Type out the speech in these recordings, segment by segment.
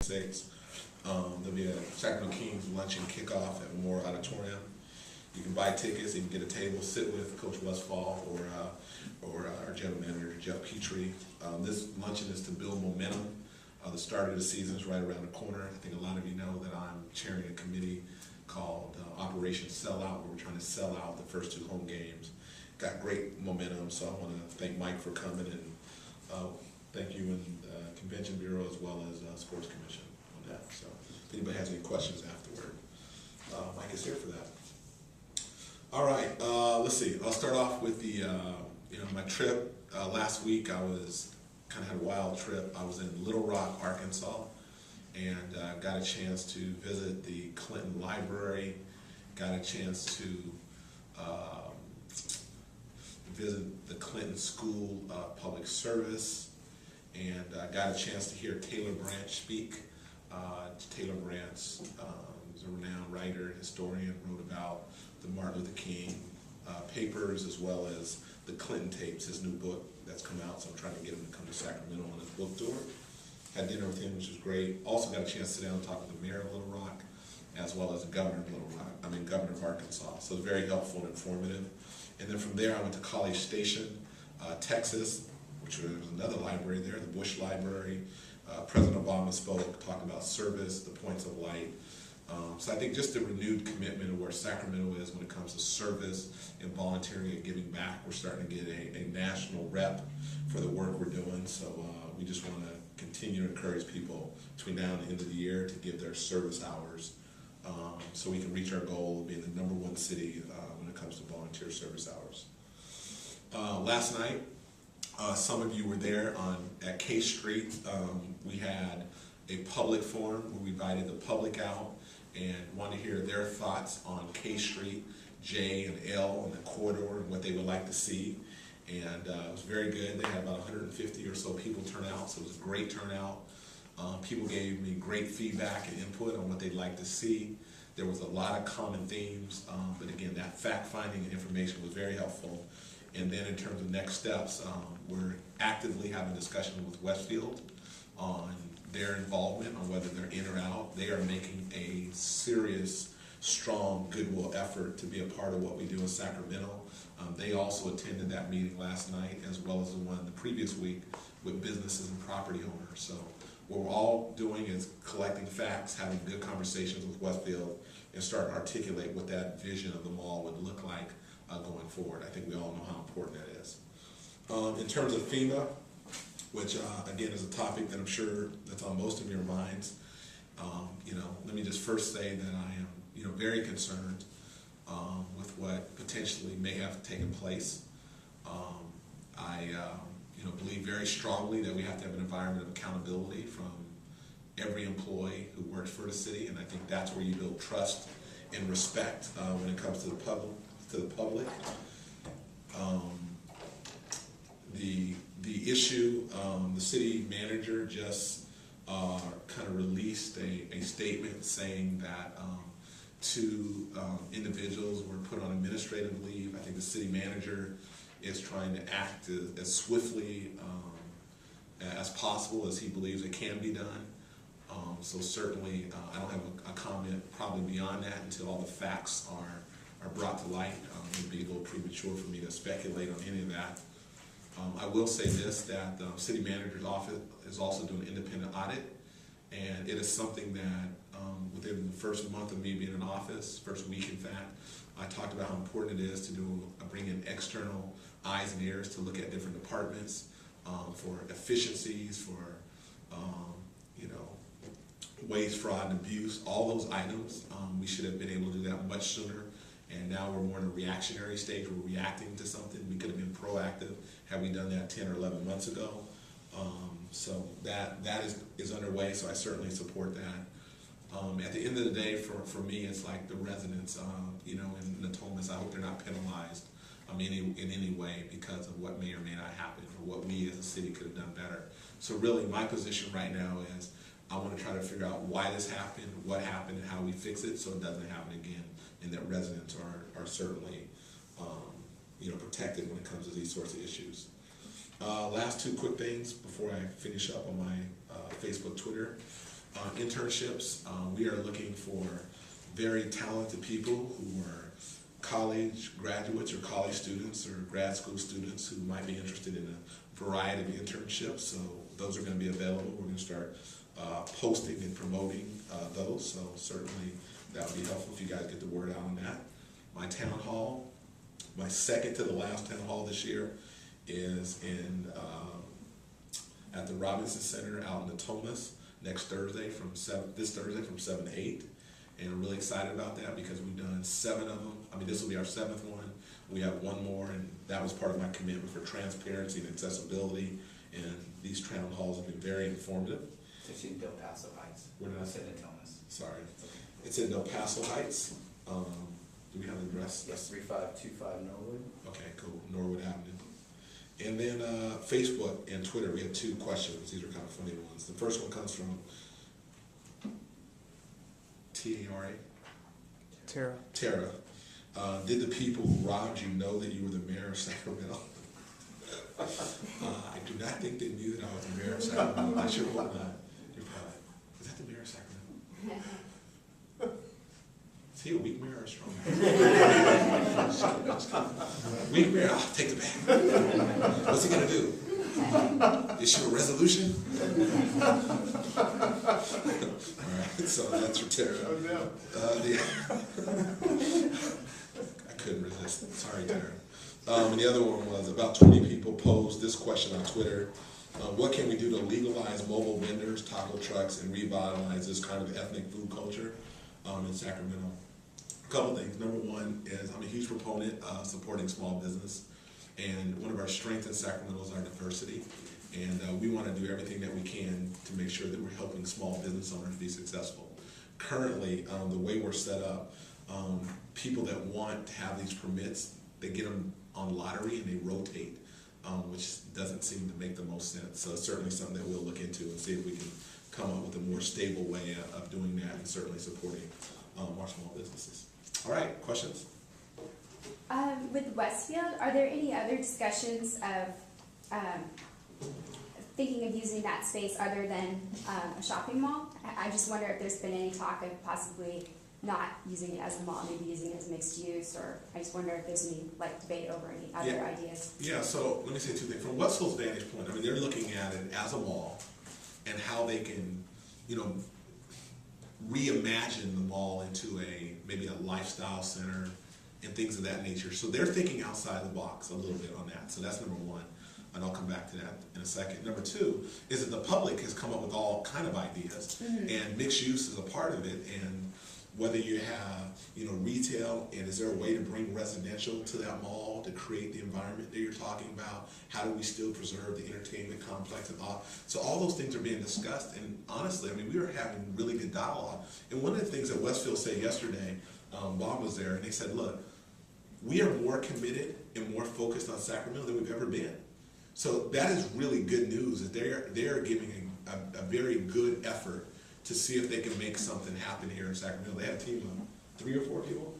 6. There'll be a Sacramento Kings luncheon kickoff at Memorial Auditorium. You can buy tickets, you can get a table, sit with Coach Westfall or our general manager, Jeff Petrie. This luncheon is to build momentum. The start of the season is right around the corner. I think a lot of you know that I'm chairing a committee called Operation Sellout, where we're trying to sell out the first 2 home games. Got great momentum, so I want to thank Mike for coming, and thank you and Convention Bureau as well as Sports Commission on that. So if anybody has any questions afterward, Mike is here for that. All right, let's see. I'll start off with the my trip. Last week I was kind of had a wild trip. I was in Little Rock, Arkansas, and got a chance to visit the Clinton Library. Got a chance to visit the Clinton School of Public Service, and got a chance to hear Taylor Branch speak. Taylor Branch is a renowned writer, historian, wrote about the Martin Luther King papers as well as the Clinton tapes, his new book that's come out, so I'm trying to get him to come to Sacramento on his book tour. Had dinner with him, which was great. Also got a chance to sit down and talk with the mayor of Little Rock, as well as the governor of governor of Arkansas. So it was very helpful and informative. And then from there I went to College Station, Texas, which was another library there, the Bush Library. President Obama spoke, talked about service, the points of light. So I think just the renewed commitment of where Sacramento is when it comes to service and volunteering and giving back. We're starting to get a national rep for the work we're doing. So we just want to continue to encourage people between now and the end of the year to give their service hours so we can reach our goal of being the #1 city when it comes to volunteer service hours. Last night, some of you were there at K Street. We had a public forum where we invited the public out and wanted to hear their thoughts on K Street, J and L, and the corridor and what they would like to see. And it was very good. They had about 150 or so people turn out, so it was a great turnout. People gave me great feedback and input on what they'd like to see. There was a lot of common themes, but again, that fact-finding and information was very helpful. And then in terms of next steps, we're actively having discussion with Westfield on their involvement, on whether they're in or out. They are making a serious, strong goodwill effort to be a part of what we do in Sacramento. They also attended that meeting last night, as well as the one the previous week with businesses and property owners. So what we're all doing is collecting facts, having good conversations with Westfield, and starting to articulate what that vision of the mall would look like going forward. I think we all know how important that is. In terms of FEMA, which again is a topic that I'm sure that's on most of your minds, let me just first say that I am very concerned with what potentially may have taken place. I believe very strongly that we have to have an environment of accountability from every employee who works for the city, and I think that's where you build trust and respect when it comes to the public. The issue, the city manager just kind of released a statement saying that 2 individuals were put on administrative leave. I think the city manager is trying to act as swiftly as possible as he believes it can be done. So certainly I don't have a comment probably beyond that until all the facts are brought to light. It would be a little premature for me to speculate on any of that. I will say this, that the city manager's office is also doing an independent audit, and it is something that within the first month of me being in office, first week in fact, I talked about how important it is to bring in external eyes and ears to look at different departments for efficiencies, for waste, fraud, and abuse, all those items. We should have been able to do that much sooner, and now we're more in a reactionary stage. We're reacting to something. We could have been proactive had we done that 10 or 11 months ago. So that is underway, so I certainly support that. At the end of the day, for me, it's like the residents, in Natomas, I hope they're not penalized in any way because of what may or may not happen, or what we as a city could have done better. So really, my position right now is I want to try to figure out why this happened, what happened, and how we fix it so it doesn't happen again, and that residents are certainly protected when it comes to these sorts of issues. Last 2 quick things before I finish up on my Facebook, Twitter. Internships, we are looking for very talented people who are college graduates or college students or grad school students who might be interested in a variety of internships. So those are going to be available. We're going to start posting and promoting those. So certainly that would be helpful if you guys get the word out on that. My town hall, my second to the last town hall this year, is in at the Robinson Center out in Natomas next Thursday this Thursday from 7 to 8. And I'm really excited about that because we've done 7 of them. I mean, this will be our 7th one. We have one more, and that was part of my commitment for transparency and accessibility. And these town halls have been very informative. It's in Del Paso Heights. Where did I say? Natomas. Sorry. It's in Del Paso Heights. Do we have an address? Yes, 3525 Norwood. Okay, cool. Norwood Avenue. And then Facebook and Twitter, we have 2 questions. These are kind of funny ones. The first one comes from T-A-R-A? Tara. Tara. Did the people who robbed you know that you were the mayor of Sacramento? I do not think they knew that I was the mayor of Sacramento. I sure hope not. You're probably, is that the mayor of Sacramento? Is he a weak mayor or a strong mayor? Weak mayor, I'll take the back. What's he gonna do? Issue a resolution? Alright, so that's for Tara. I couldn't resist. Sorry, Tara. And the other one was about 20 people posed this question on Twitter. What can we do to legalize mobile vendors, taco trucks, and revitalize this kind of ethnic food culture in Sacramento? A couple things. Number one is I'm a huge proponent of supporting small business. And one of our strengths in Sacramento is our diversity. And we want to do everything that we can to make sure that we're helping small business owners be successful. Currently, the way we're set up, people that want to have these permits, they get them on lottery and they rotate, which doesn't seem to make the most sense. So it's certainly something that we'll look into and see if we can come up with a more stable way of doing that and certainly supporting our small businesses. All right, questions? With Westfield, are there any other discussions of thinking of using that space other than a shopping mall? I just wonder if there's been any talk of possibly not using it as a mall, maybe using it as mixed use, or I just wonder if there's any debate over any other ideas. Yeah, so let me say 2 things. From Westfield's vantage point, I mean, they're looking at it as a mall and how they can, reimagine the mall into maybe a lifestyle center and things of that nature. So they're thinking outside the box a little bit on that. So that's number one, and I'll come back to that in a second. Number 2 is that the public has come up with all kind of ideas, and mixed use is a part of it. And whether you have, retail, and is there a way to bring residential to that mall to create the environment that you're talking about? How do we still preserve the entertainment complex and all? So all those things are being discussed, and honestly, I mean, we were having really good dialogue. And one of the things that Westfield said yesterday, Bob was there, and they said, look, we are more committed and more focused on Sacramento than we've ever been. So that is really good news, that they're giving a very good effort to see if they can make something happen here in Sacramento. They had a team of 3 or 4 people?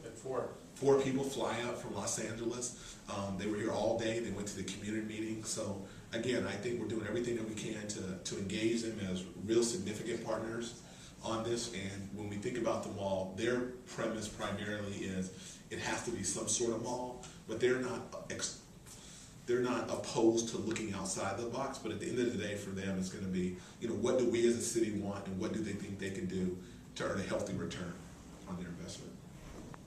4 people fly out from Los Angeles. They were here all day. They went to the community meeting. So again, I think we're doing everything that we can to engage them as real significant partners on this. And when we think about the mall, their premise primarily is it has to be some sort of mall, but they're not opposed to looking outside the box. But at the end of the day, for them, it's going to be, what do we as a city want, and what do they think they can do to earn a healthy return?